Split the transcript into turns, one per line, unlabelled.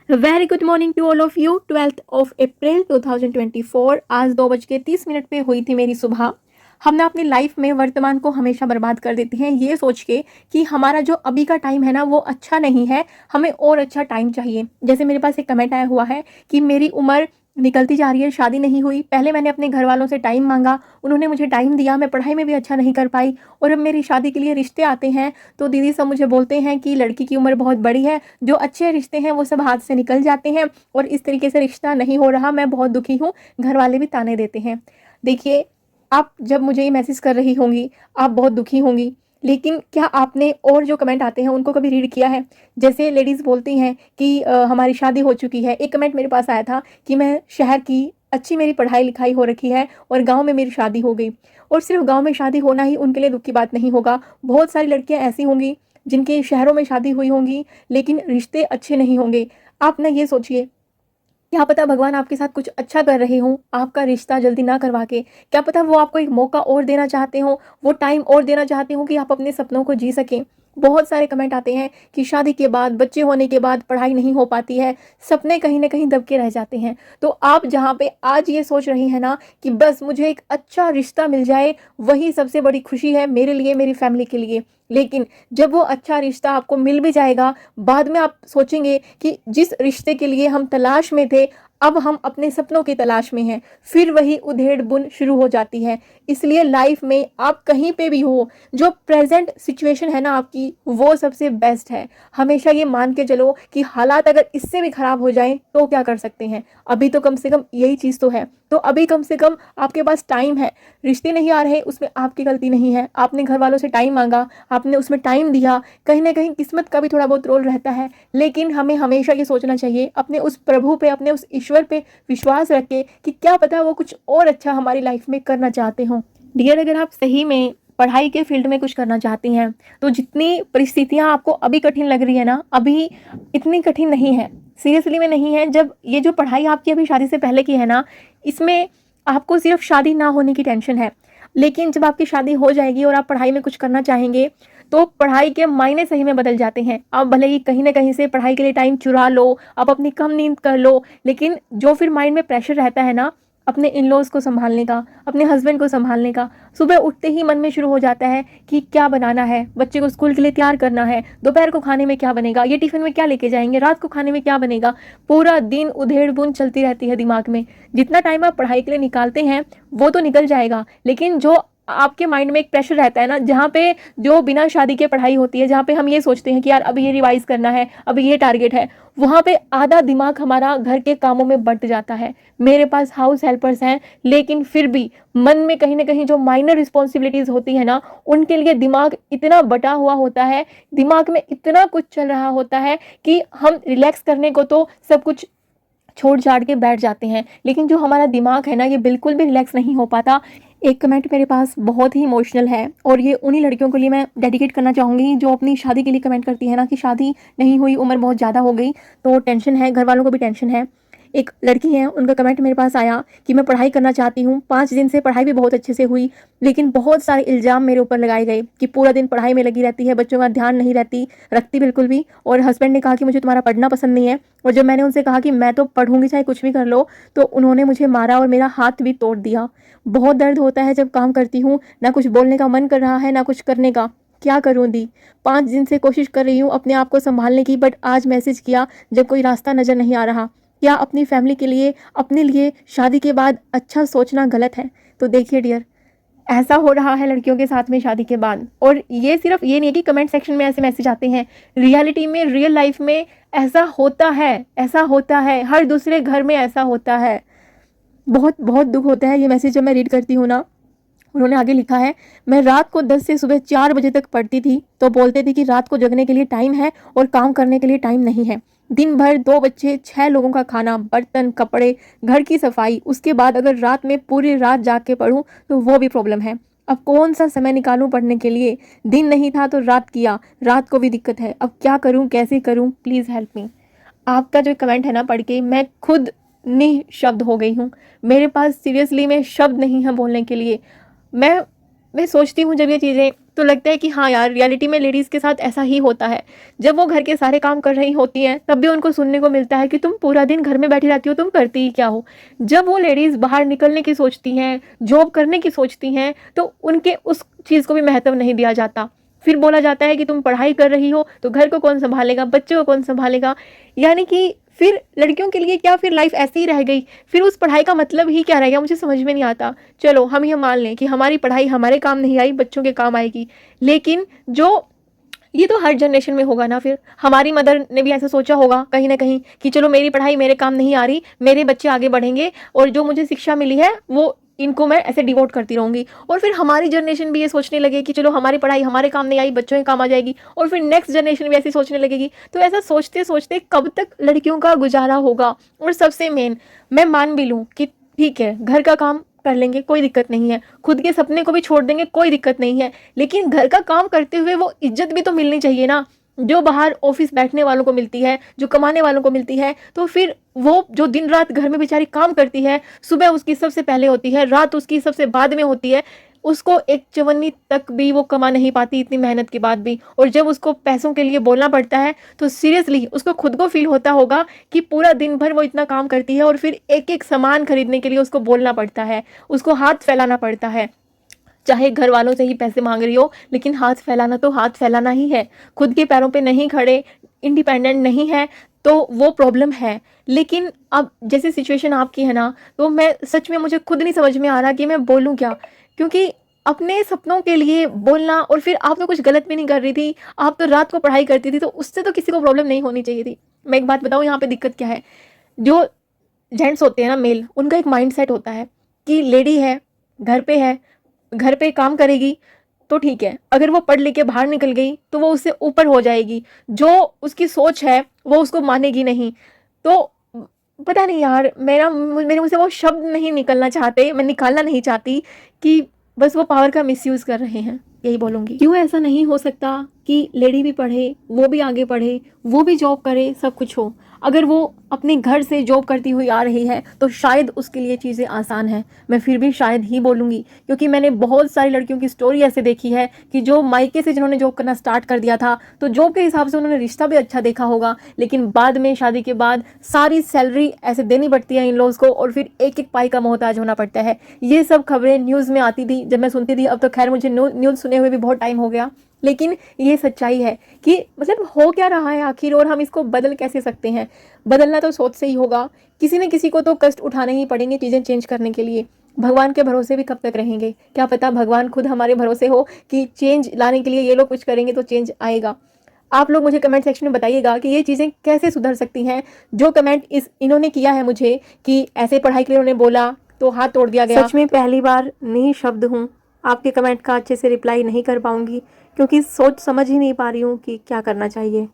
Very good morning to all of you. 12th of April 2024 आज 2:30 पे हुई थी मेरी सुबह। हम ना अपनी लाइफ में वर्तमान को हमेशा बर्बाद कर देते हैं ये सोच के कि हमारा जो अभी का टाइम है ना वो अच्छा नहीं है, हमें और अच्छा टाइम चाहिए। जैसे मेरे पास एक कमेंट आया हुआ है कि मेरी उम्र निकलती जा रही है, शादी नहीं हुई। पहले मैंने अपने घर वालों से टाइम मांगा, उन्होंने मुझे टाइम दिया, मैं पढ़ाई में भी अच्छा नहीं कर पाई और अब मेरी शादी के लिए रिश्ते आते हैं तो दीदी सब मुझे बोलते हैं कि लड़की की उम्र बहुत बड़ी है, जो अच्छे रिश्ते हैं वो सब हाथ से निकल जाते हैं और इस तरीके से रिश्ता नहीं हो रहा। मैं बहुत दुखी हूँ, घर वाले भी ताने देते हैं। देखिए, आप जब मुझे ये मैसेज कर रही होंगी आप बहुत दुखी होंगी, लेकिन क्या आपने और जो कमेंट आते हैं उनको कभी रीड किया है? जैसे लेडीज़ बोलती हैं कि हमारी शादी हो चुकी है। एक कमेंट मेरे पास आया था कि मैं शहर की, अच्छी मेरी पढ़ाई लिखाई हो रखी है और गांव में मेरी शादी हो गई। और सिर्फ गांव में शादी होना ही उनके लिए दुख की बात नहीं होगा। बहुत सारी लड़कियां ऐसी होंगी जिनके शहरों में शादी हुई होंगी लेकिन रिश्ते अच्छे नहीं होंगे। आप ना ये सोचिए, क्या पता भगवान आपके साथ कुछ अच्छा कर रहे हों, आपका रिश्ता जल्दी ना करवा के। क्या पता वो आपको एक मौका और देना चाहते हों, वो टाइम और देना चाहते हों कि आप अपने सपनों को जी सकें। बहुत सारे कमेंट आते हैं कि शादी के बाद, बच्चे होने के बाद पढ़ाई नहीं हो पाती है, सपने कहीं ना कहीं दबके रह जाते हैं। तो आप जहाँ पे आज ये सोच रही हैं ना कि बस मुझे एक अच्छा रिश्ता मिल जाए, वही सबसे बड़ी खुशी है मेरे लिए, मेरी फैमिली के लिए। लेकिन जब वो अच्छा रिश्ता आपको मिल भी जाएगा, बाद में आप सोचेंगे कि जिस रिश्ते के लिए हम तलाश में थे, अब हम अपने सपनों की तलाश में हैं। फिर वही उधेड़ बुन शुरू हो जाती है। इसलिए लाइफ में आप कहीं पे भी हो, जो प्रेजेंट सिचुएशन है ना आपकी, वो सबसे बेस्ट है। हमेशा ये मान के चलो कि हालात अगर इससे भी खराब हो जाएं तो क्या कर सकते हैं, अभी तो कम से कम यही चीज़ तो है। तो अभी कम से कम आपके पास टाइम है। रिश्ते नहीं आ रहे उसमें आपकी गलती नहीं है, आपने घर वालों से टाइम मांगा, आपने उसमें टाइम दिया। कहीं ना कहीं किस्मत का भी थोड़ा बहुत रोल रहता है, लेकिन हमें हमेशा ये सोचना चाहिए, अपने उस प्रभु पे, अपने उस ईश्वर पे विश्वास रख के कि क्या पता वो कुछ और अच्छा हमारी लाइफ में करना चाहते हों। डियर, अगर आप सही में पढ़ाई के फील्ड में कुछ करना चाहती हैं तो जितनी परिस्थितियां आपको अभी कठिन लग रही है ना, अभी इतनी कठिन नहीं है, सीरियसली में नहीं है। जब ये जो पढ़ाई आपकी अभी शादी से पहले की है ना, इसमें आपको सिर्फ शादी ना होने की टेंशन है। लेकिन जब आपकी शादी हो जाएगी और आप पढ़ाई में कुछ करना चाहेंगे तो पढ़ाई के मायने सही में बदल जाते हैं। आप भले ही कहीं ना कहीं से पढ़ाई के लिए टाइम चुरा लो, आप अपनी कम नींद कर लो, लेकिन जो फिर माइंड में प्रेशर रहता है ना, अपने इन लॉज को संभालने का, अपने हस्बैंड को संभालने का, सुबह उठते ही मन में शुरू हो जाता है कि क्या बनाना है, बच्चे को स्कूल के लिए तैयार करना है, दोपहर को खाने में क्या बनेगा, ये टिफिन में क्या लेके जाएंगे, रात को खाने में क्या बनेगा। पूरा दिन उधेड़ बुन चलती रहती है दिमाग में। जितना टाइम आप पढ़ाई के लिए निकालते हैं वो तो निकल जाएगा, लेकिन जो आपके माइंड में एक प्रेशर रहता है ना, जहाँ पे जो बिना शादी के पढ़ाई होती है, जहाँ पे हम ये सोचते हैं कि यार अभी ये रिवाइज करना है, अभी ये टारगेट है, वहाँ पे आधा दिमाग हमारा घर के कामों में बट जाता है। मेरे पास हाउस हेल्पर्स हैं, लेकिन फिर भी मन में कहीं ना कहीं जो माइनर रिस्पॉन्सिबिलिटीज होती है ना, उनके लिए दिमाग इतना बटा हुआ होता है, दिमाग में इतना कुछ चल रहा होता है कि हम रिलैक्स करने को तो सब कुछ छोड़ छाड़ के बैठ जाते हैं, लेकिन जो हमारा दिमाग है ना, ये बिल्कुल भी रिलैक्स नहीं हो पाता। एक कमेंट मेरे पास बहुत ही इमोशनल है और ये उन्हीं लड़कियों के लिए मैं डेडिकेट करना चाहूँगी जो अपनी शादी के लिए कमेंट करती है ना कि शादी नहीं हुई, उम्र बहुत ज़्यादा हो गई, तो टेंशन है, घर वालों को भी टेंशन है। एक लड़की है, उनका कमेंट मेरे पास आया कि मैं पढ़ाई करना चाहती हूँ, 5 दिन से पढ़ाई भी बहुत अच्छे से हुई, लेकिन बहुत सारे इल्ज़ाम मेरे ऊपर लगाए गए कि पूरा दिन पढ़ाई में लगी रहती है, बच्चों का ध्यान नहीं रखती बिल्कुल भी। और हस्बैंड ने कहा कि मुझे तुम्हारा पढ़ना पसंद नहीं है, और जब मैंने उनसे कहा कि मैं तो पढ़ूंगी चाहे कुछ भी कर लो, तो उन्होंने मुझे मारा और मेरा हाथ भी तोड़ दिया। बहुत दर्द होता है जब काम करती हूँ, ना कुछ बोलने का मन कर रहा है ना कुछ करने का। क्या करूँ दी, 5 दिन से कोशिश कर रही हूँ अपने आप को संभालने की, बट आज मैसेज किया जब कोई रास्ता नज़र नहीं आ रहा। क्या अपनी फैमिली के लिए, अपने लिए शादी के बाद अच्छा सोचना गलत है? तो देखिए डियर, ऐसा हो रहा है लड़कियों के साथ में शादी के बाद। और ये सिर्फ ये नहीं है कि कमेंट सेक्शन में ऐसे मैसेज आते हैं, रियलिटी में, रियल लाइफ में ऐसा होता है, ऐसा होता है, हर दूसरे घर में ऐसा होता है। बहुत बहुत दुख होता है ये मैसेज जब मैं रीड करती हूँ ना। उन्होंने आगे लिखा है, मैं रात को 10 से सुबह 4 बजे तक पढ़ती थी तो बोलते थे कि रात को जगने के लिए टाइम है और काम करने के लिए टाइम नहीं है। दिन भर 2 बच्चे, 6 लोगों का खाना, बर्तन, कपड़े, घर की सफाई, उसके बाद अगर रात में पूरी रात जाग के पढूं तो वो भी प्रॉब्लम है। अब कौन सा समय निकालूं पढ़ने के लिए? दिन नहीं था तो रात किया, रात को भी दिक्कत है, अब क्या करूं, कैसे करूं, प्लीज़ हेल्प मी। आपका जो कमेंट है ना पढ़ के मैं खुद निःशब्द हो गई हूँ। मेरे पास सीरियसली में शब्द नहीं है बोलने के लिए। मैं मैं सोचती हूँ जब ये चीज़ें, तो लगता है कि हाँ यार, रियलिटी में लेडीज़ के साथ ऐसा ही होता है। जब वो घर के सारे काम कर रही होती हैं तब भी उनको सुनने को मिलता है कि तुम पूरा दिन घर में बैठी रहती हो, तुम करती ही क्या हो। जब वो लेडीज़ बाहर निकलने की सोचती हैं, जॉब करने की सोचती हैं, तो उनके उस चीज़ को भी महत्व नहीं दिया जाता। फिर बोला जाता है कि तुम पढ़ाई कर रही हो तो घर को कौन संभालेगा, बच्चों को कौन संभालेगा। यानी कि फिर लड़कियों के लिए क्या फिर लाइफ ऐसी ही रह गई, फिर उस पढ़ाई का मतलब ही क्या रह गया, मुझे समझ में नहीं आता। चलो हम ये मान लें कि हमारी पढ़ाई हमारे काम नहीं आई, बच्चों के काम आएगी, लेकिन जो ये तो हर जनरेशन में होगा ना। फिर हमारी मदर ने भी ऐसा सोचा होगा कहीं ना कहीं कि चलो मेरी पढ़ाई मेरे काम नहीं आ रही, मेरे बच्चे आगे बढ़ेंगे और जो मुझे शिक्षा मिली है वो इनको मैं ऐसे डिवोट करती रहूंगी। और फिर हमारी जनरेशन भी ये सोचने लगे कि चलो हमारी पढ़ाई हमारे काम नहीं आई, बच्चों के काम आ जाएगी, और फिर नेक्स्ट जनरेशन भी ऐसी सोचने लगेगी। तो ऐसा सोचते सोचते कब तक लड़कियों का गुजारा होगा। और सबसे मेन, मैं मान भी लूँ कि ठीक है घर का काम कर लेंगे, कोई दिक्कत नहीं है, खुद के सपने को भी छोड़ देंगे, कोई दिक्कत नहीं है, लेकिन घर का काम करते हुए वो इज्जत भी तो मिलनी चाहिए ना, जो बाहर ऑफिस बैठने वालों को मिलती है, जो कमाने वालों को मिलती है। तो फिर वो जो दिन रात घर में बेचारी काम करती है, सुबह उसकी सबसे पहले होती है, रात उसकी सबसे बाद में होती है, उसको एक चवन्नी तक भी वो कमा नहीं पाती इतनी मेहनत के बाद भी। और जब उसको पैसों के लिए बोलना पड़ता है तो सीरियसली उसको खुद को फील होता होगा कि पूरा दिन भर वो इतना काम करती है और फिर एक एक सामान खरीदने के लिए उसको बोलना पड़ता है, उसको हाथ फैलाना पड़ता है। चाहे घर वालों से ही पैसे मांग रही हो, लेकिन हाथ फैलाना तो हाथ फैलाना ही है। खुद के पैरों पे नहीं खड़े, इंडिपेंडेंट नहीं है, तो वो प्रॉब्लम है। लेकिन अब जैसे सिचुएशन आपकी है ना, तो मैं सच में मुझे खुद नहीं समझ में आ रहा कि मैं बोलूँ क्या। क्योंकि अपने सपनों के लिए बोलना, और फिर आप तो कुछ गलत भी नहीं कर रही थी, आप तो रात को पढ़ाई करती थी, तो उससे तो किसी को प्रॉब्लम नहीं होनी चाहिए थी। मैं एक बात बताऊँ यहाँ पे दिक्कत क्या है। जो जेंट्स होते हैं ना, मेल, उनका एक माइंड सेट होता है कि लेडी है, घर पे है, घर पे काम करेगी तो ठीक है, अगर वो पढ़ लिख के बाहर निकल गई तो वो उससे ऊपर हो जाएगी, जो उसकी सोच है वो उसको मानेगी नहीं। तो पता नहीं यार, मेरे मुंह से वो शब्द नहीं निकलना चाहते, मैं निकालना नहीं चाहती कि बस वो पावर का मिसयूज कर रहे हैं, यही बोलूँगी। क्यों ऐसा नहीं हो सकता कि लेडी भी पढ़े, वो भी आगे पढ़े, वो भी जॉब करे, सब कुछ हो। अगर वो अपने घर से जॉब करती हुई आ रही है तो शायद उसके लिए चीज़ें आसान हैं। मैं फिर भी शायद ही बोलूँगी, क्योंकि मैंने बहुत सारी लड़कियों की स्टोरी ऐसे देखी है कि जो मायके से जिन्होंने जॉब करना स्टार्ट कर दिया था, तो जॉब के हिसाब से उन्होंने रिश्ता भी अच्छा देखा होगा, लेकिन बाद में शादी के बाद सारी सैलरी ऐसे देनी पड़ती है इन लॉज को, और फिर एक एक पाई का मोहताज होना पड़ता है। ये सब खबरें न्यूज़ में आती थी जब मैं सुनती थी। अब तो खैर मुझे न्यूज़ सुने हुए भी बहुत टाइम हो गया, लेकिन ये सच्चाई है कि मतलब हो क्या रहा है आखिर, और हम इसको बदल कैसे सकते हैं। बदलना तो सोच से ही होगा, किसी न किसी को तो कष्ट उठाने ही पड़ेंगे चीज़ें चेंज करने के लिए। भगवान के भरोसे भी कब तक रहेंगे, क्या पता भगवान खुद हमारे भरोसे हो कि चेंज लाने के लिए ये लोग कुछ करेंगे तो चेंज आएगा। आप लोग मुझे कमेंट सेक्शन में बताइएगा कि ये चीज़ें कैसे सुधर सकती हैं। जो कमेंट इन्होंने किया है मुझे कि ऐसे पढ़ाई के लिए उन्होंने बोला तो हाथ तोड़ दिया गया, सच में पहली बार निःशब्द हूँ। आपके कमेंट का अच्छे से रिप्लाई नहीं कर पाऊंगी, क्योंकि सोच समझ ही नहीं पा रही हूँ कि क्या करना चाहिए।